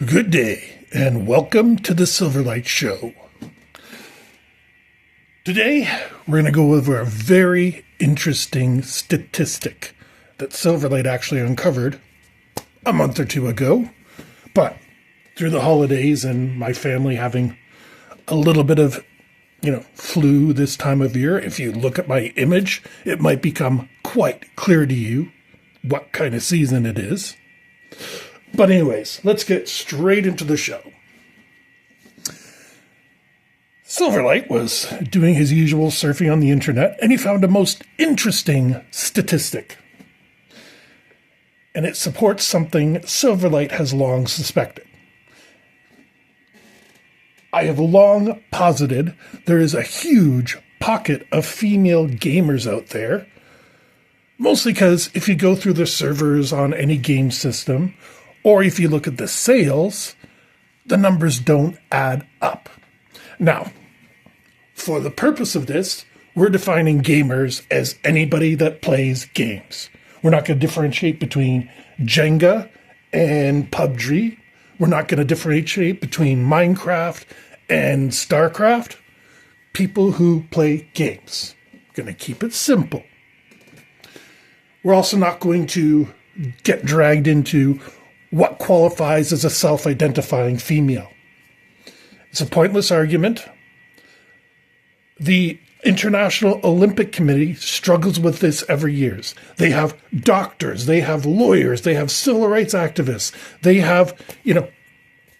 Good day, and welcome to the Silverlight Show. Today, we're going to go over a very interesting statistic that Silverlight actually uncovered a month or two ago. But through the holidays and my family having a little bit of, flu this time of year, if you look at my image, it might become quite clear to you what kind of season it is. But anyways, let's get straight into the show. Silverlight was doing his usual surfing on the internet, and he found a most interesting statistic. And it supports something Silverlight has long suspected. I have long posited there is a huge pocket of female gamers out there, mostly because if you go through the servers on any game system, or if you look at the sales, the numbers don't add up. Now, for the purpose of this, we're defining gamers as anybody that plays games. We're not going to differentiate between Jenga and PUBG. We're not going to differentiate between Minecraft and StarCraft. People who play games. We're going to keep it simple. We're also not going to get dragged into what qualifies as a self-identifying female. It's a pointless argument. The International Olympic Committee struggles with this every year. They have doctors, they have lawyers, they have civil rights activists, they have,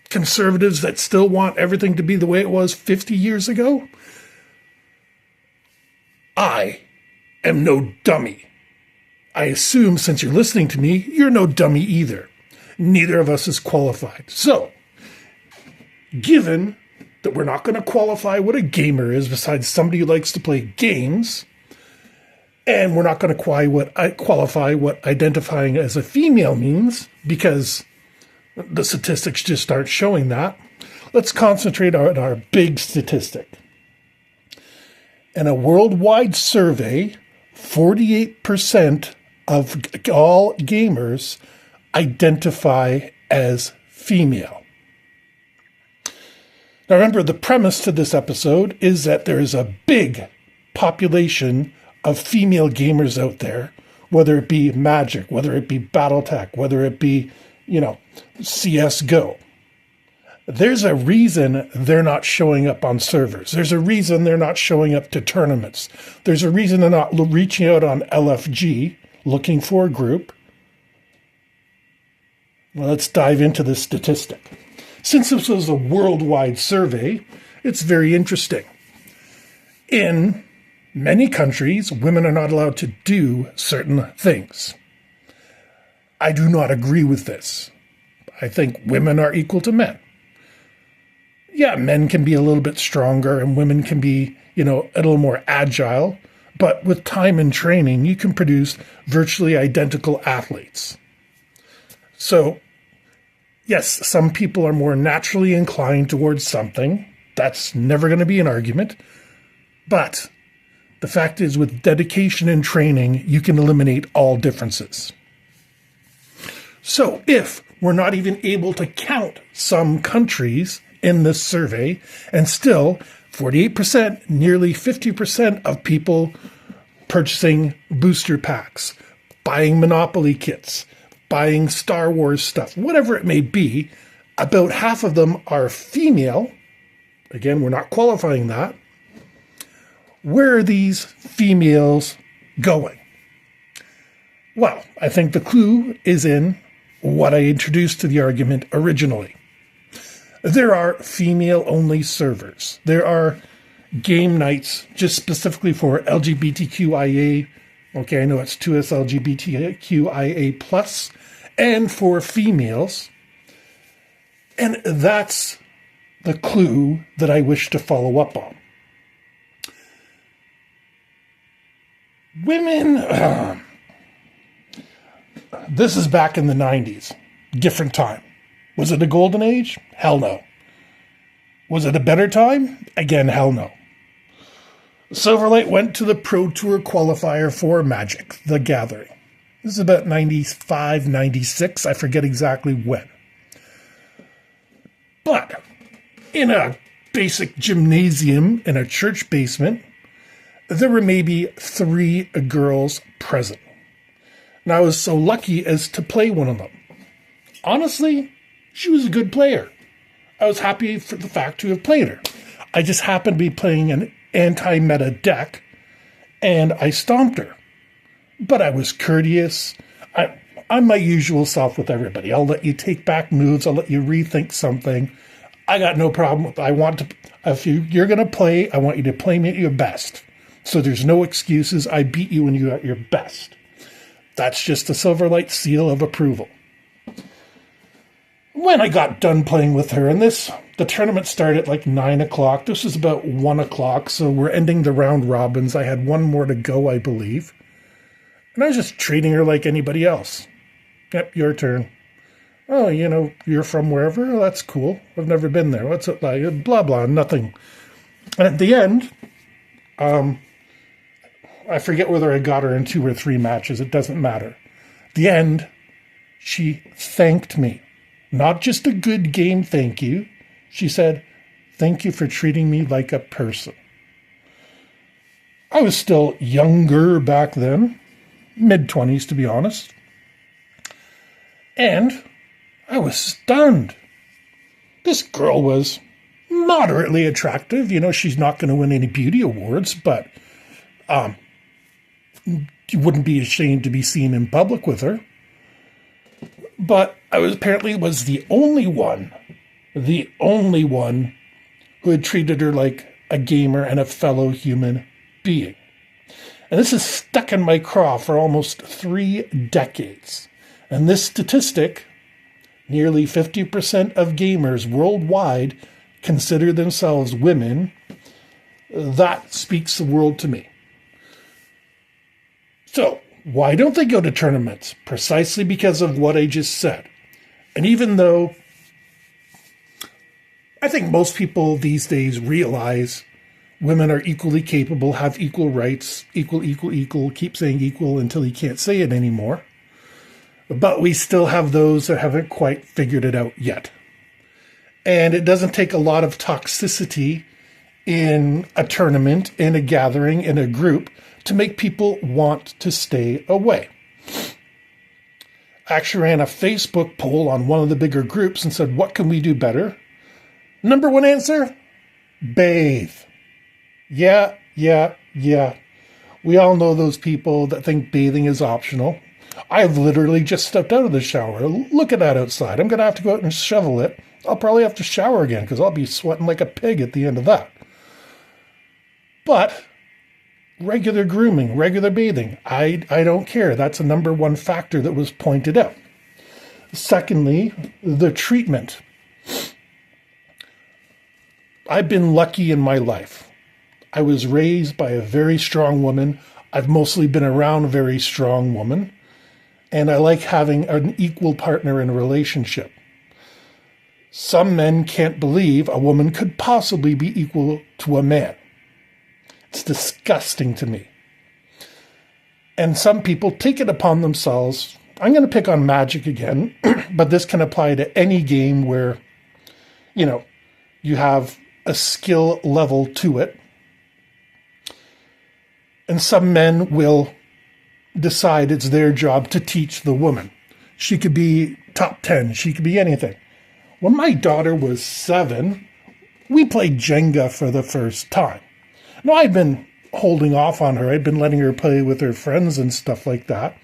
conservatives that still want everything to be the way it was 50 years ago. I am no dummy. I assume since you're listening to me, you're no dummy either. Neither of us is qualified. So, given that we're not going to qualify what a gamer is besides somebody who likes to play games, and we're not going to qualify what identifying as a female means because the statistics just aren't showing that, let's concentrate on our big statistic. In a worldwide survey, 48% of all gamers identify as female. Now remember, the premise to this episode is that there is a big population of female gamers out there, whether it be Magic, whether it be Battletech, whether it be, CSGO. There's a reason they're not showing up on servers. There's a reason they're not showing up to tournaments. There's a reason they're not reaching out on LFG, looking for a group. Well, let's dive into this statistic. Since this was a worldwide survey, it's very interesting. In many countries, women are not allowed to do certain things. I do not agree with this. I think women are equal to men. Yeah, men can be a little bit stronger and women can be, a little more agile, but with time and training, you can produce virtually identical athletes. So, yes, some people are more naturally inclined towards something. That's never going to be an argument. But the fact is, with dedication and training, you can eliminate all differences. So if we're not even able to count some countries in this survey, and still 48%, nearly 50% of people purchasing booster packs, buying Monopoly kits, buying Star Wars stuff, whatever it may be, about half of them are female. Again, we're not qualifying that. Where are these females going? Well, I think the clue is in what I introduced to the argument originally. There are female-only servers. There are game nights just specifically for LGBTQIA. Okay, I know it's 2S LGBTQIA+, and for females. And that's the clue that I wish to follow up on. Women, this is back in the 90s. Different time. Was it a golden age? Hell no. Was it a better time? Again, hell no. Silverlight went to the Pro Tour qualifier for Magic, the Gathering. This is about 95, 96. I forget exactly when. But in a basic gymnasium in a church basement, there were maybe 3 girls present. And I was so lucky as to play one of them. Honestly, she was a good player. I was happy for the fact to have played her. I just happened to be playing an anti-meta deck, and I stomped her. But I was courteous. I'm my usual self with everybody. I'll let you take back moves. I'll let you rethink something. I got no problem with it. If you're going to play, I want you to play me at your best. So there's no excuses. I beat you when you're at your best. That's just the Silverlight seal of approval. When I got done playing with her, and the tournament started at like 9 o'clock. This was about 1 o'clock, so we're ending the round robins. I had one more to go, I believe. And I was just treating her like anybody else. Yep, your turn. Oh, you're from wherever? Oh, that's cool. I've never been there. What's it like? Blah, blah, nothing. And at the end, I forget whether I got her in 2 or 3 matches. It doesn't matter. At the end, she thanked me. Not just a good game thank you. She said, "Thank you for treating me like a person." I was still younger back then. Mid-20s, to be honest. And I was stunned. This girl was moderately attractive. She's not going to win any beauty awards, but you wouldn't be ashamed to be seen in public with her. But I was the only one who had treated her like a gamer and a fellow human being. And this is stuck in my craw for almost 3 decades. And this statistic, nearly 50% of gamers worldwide consider themselves women, that speaks the world to me. So, why don't they go to tournaments? Precisely because of what I just said. And even though I think most people these days realize women are equally capable, have equal rights, equal, keep saying equal until you can't say it anymore. But we still have those that haven't quite figured it out yet. And it doesn't take a lot of toxicity in a tournament, in a gathering, in a group, to make people want to stay away. I actually ran a Facebook poll on one of the bigger groups and said, what can we do better? Number 1 answer, bathe. Yeah. We all know those people that think bathing is optional. I've literally just stepped out of the shower. Look at that outside. I'm going to have to go out and shovel it. I'll probably have to shower again because I'll be sweating like a pig at the end of that. But regular grooming, regular bathing, I don't care. That's a number 1 factor that was pointed out. Secondly, the treatment. I've been lucky in my life. I was raised by a very strong woman. I've mostly been around a very strong woman. And I like having an equal partner in a relationship. Some men can't believe a woman could possibly be equal to a man. It's disgusting to me. And some people take it upon themselves. I'm going to pick on Magic again, but this can apply to any game where, you have a skill level to it. And some men will decide it's their job to teach the woman. She could be top 10. She could be anything. When my daughter was 7, we played Jenga for the first time. Now, I've been holding off on her. I've been letting her play with her friends and stuff like that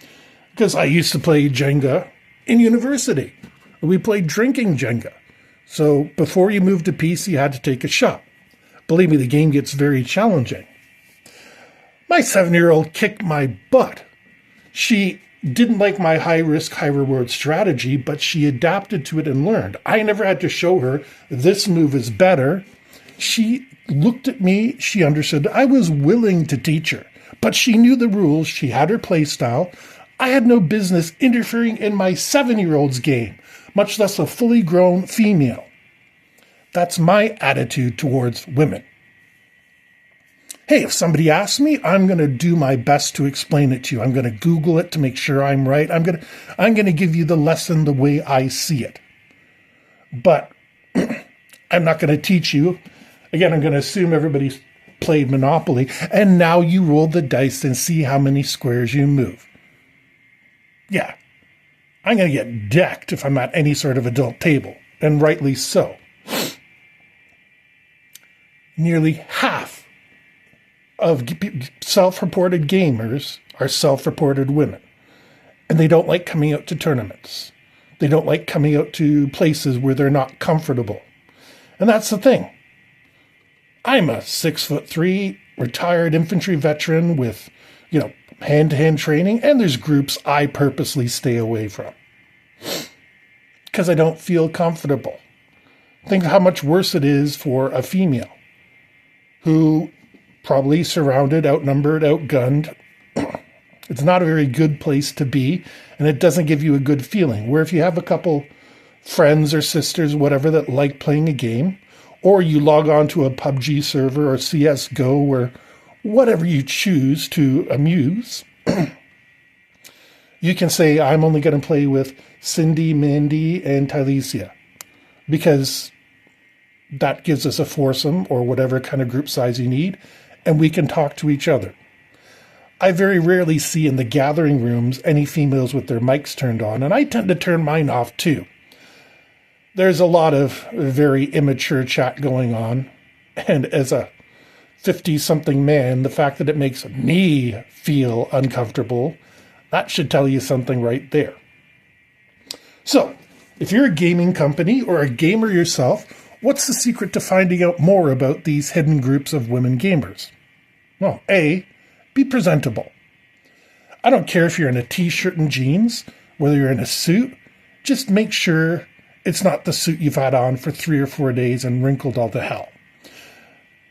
because I used to play Jenga in university. We played drinking Jenga. So before you moved to peace, you had to take a shot. Believe me, the game gets very challenging. My 7-year-old kicked my butt. She didn't like my high-risk, high-reward strategy, but she adapted to it and learned. I never had to show her this move is better. She looked at me. She understood. I was willing to teach her, but she knew the rules. She had her play style. I had no business interfering in my 7-year-old's game, much less a fully grown female. That's my attitude towards women. Hey, if somebody asks me, I'm going to do my best to explain it to you. I'm going to Google it to make sure I'm right. I'm going to give you the lesson the way I see it. But I'm not going to teach you. Again, I'm going to assume everybody's played Monopoly, and now you roll the dice and see how many squares you move. Yeah, I'm going to get decked if I'm at any sort of adult table, and rightly so. Nearly half of self-reported gamers are self-reported women, and they don't like coming out to tournaments. They don't like coming out to places where they're not comfortable. And that's the thing. I'm a 6'3" retired infantry veteran with, hand-to-hand training, and there's groups I purposely stay away from because I don't feel comfortable. Think how much worse it is for a female who probably surrounded, outnumbered, outgunned. It's not a very good place to be, and it doesn't give you a good feeling. Where if you have a couple friends or sisters, whatever, that like playing a game, or you log on to a PUBG server or CSGO or whatever you choose to amuse, you can say, I'm only going to play with Cindy, Mandy, and Tylesia, because that gives us a foursome or whatever kind of group size you need, and we can talk to each other. I very rarely see in the gathering rooms any females with their mics turned on, and I tend to turn mine off too. There's a lot of very immature chat going on, and as a 50-something man, the fact that it makes me feel uncomfortable, that should tell you something right there. So, if you're a gaming company or a gamer yourself, what's the secret to finding out more about these hidden groups of women gamers? Well, A, be presentable. I don't care if you're in a t-shirt and jeans, whether you're in a suit, just make sure it's not the suit you've had on for 3 or 4 days and wrinkled all to hell.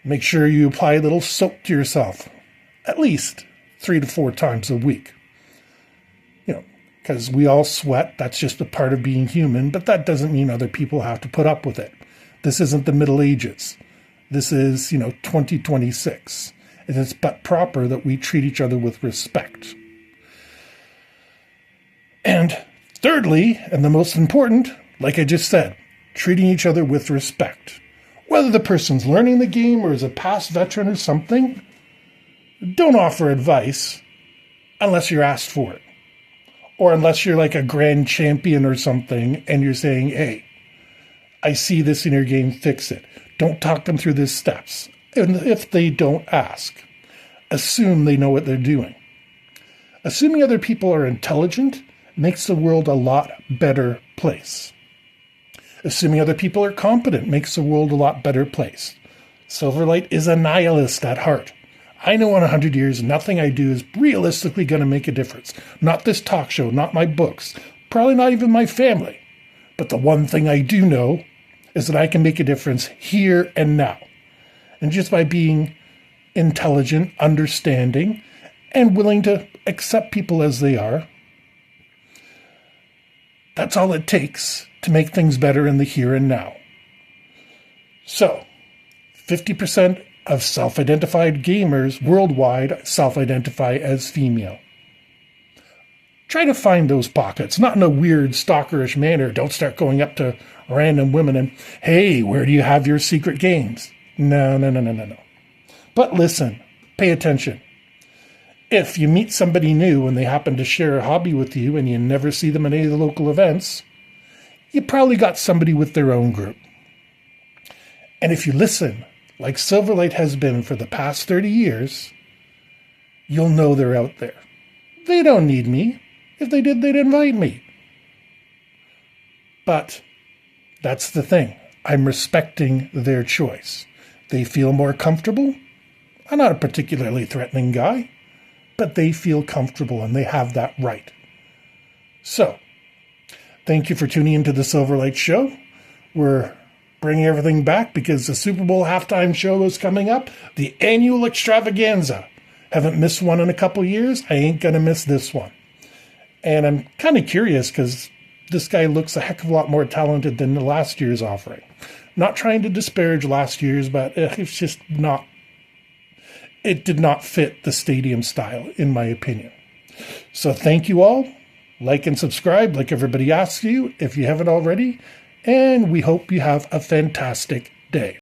Make sure you apply a little soap to yourself, at least 3 to 4 times a week. Because we all sweat, that's just a part of being human, but that doesn't mean other people have to put up with it. This isn't the Middle Ages. This is, 2026. And it's but proper that we treat each other with respect. And thirdly, and the most important, like I just said, treating each other with respect. Whether the person's learning the game or is a past veteran or something, don't offer advice unless you're asked for it. Or unless you're like a grand champion or something and you're saying, hey, I see this in your game, fix it. Don't talk them through the steps. And if they don't ask, assume they know what they're doing. Assuming other people are intelligent makes the world a lot better place. Assuming other people are competent makes the world a lot better place. Silverlight is a nihilist at heart. I know in 100 years, nothing I do is realistically going to make a difference. Not this talk show, not my books, probably not even my family. But the one thing I do know is that I can make a difference here and now. And just by being intelligent, understanding, and willing to accept people as they are, that's all it takes to make things better in the here and now. So, 50% of self-identified gamers worldwide self-identify as female. Try to find those pockets, not in a weird stalkerish manner. Don't start going up to random women and, hey, where do you have your secret games? No. But listen, pay attention. If you meet somebody new and they happen to share a hobby with you and you never see them at any of the local events, you probably got somebody with their own group. And if you listen, like Silverlight has been for the past 30 years, you'll know they're out there. They don't need me. If they did, they'd invite me. But that's the thing. I'm respecting their choice. They feel more comfortable. I'm not a particularly threatening guy, but they feel comfortable and they have that right. So, thank you for tuning into the Silverlight Show. We're bringing everything back because the Super Bowl halftime show is coming up. The annual extravaganza. Haven't missed one in a couple years. I ain't going to miss this one. And I'm kind of curious because this guy looks a heck of a lot more talented than the last year's offering. Not trying to disparage last year's, but it's just not. It did not fit the stadium style, in my opinion. So thank you all. Like and subscribe like everybody asks you. If you haven't already, and we hope you have a fantastic day.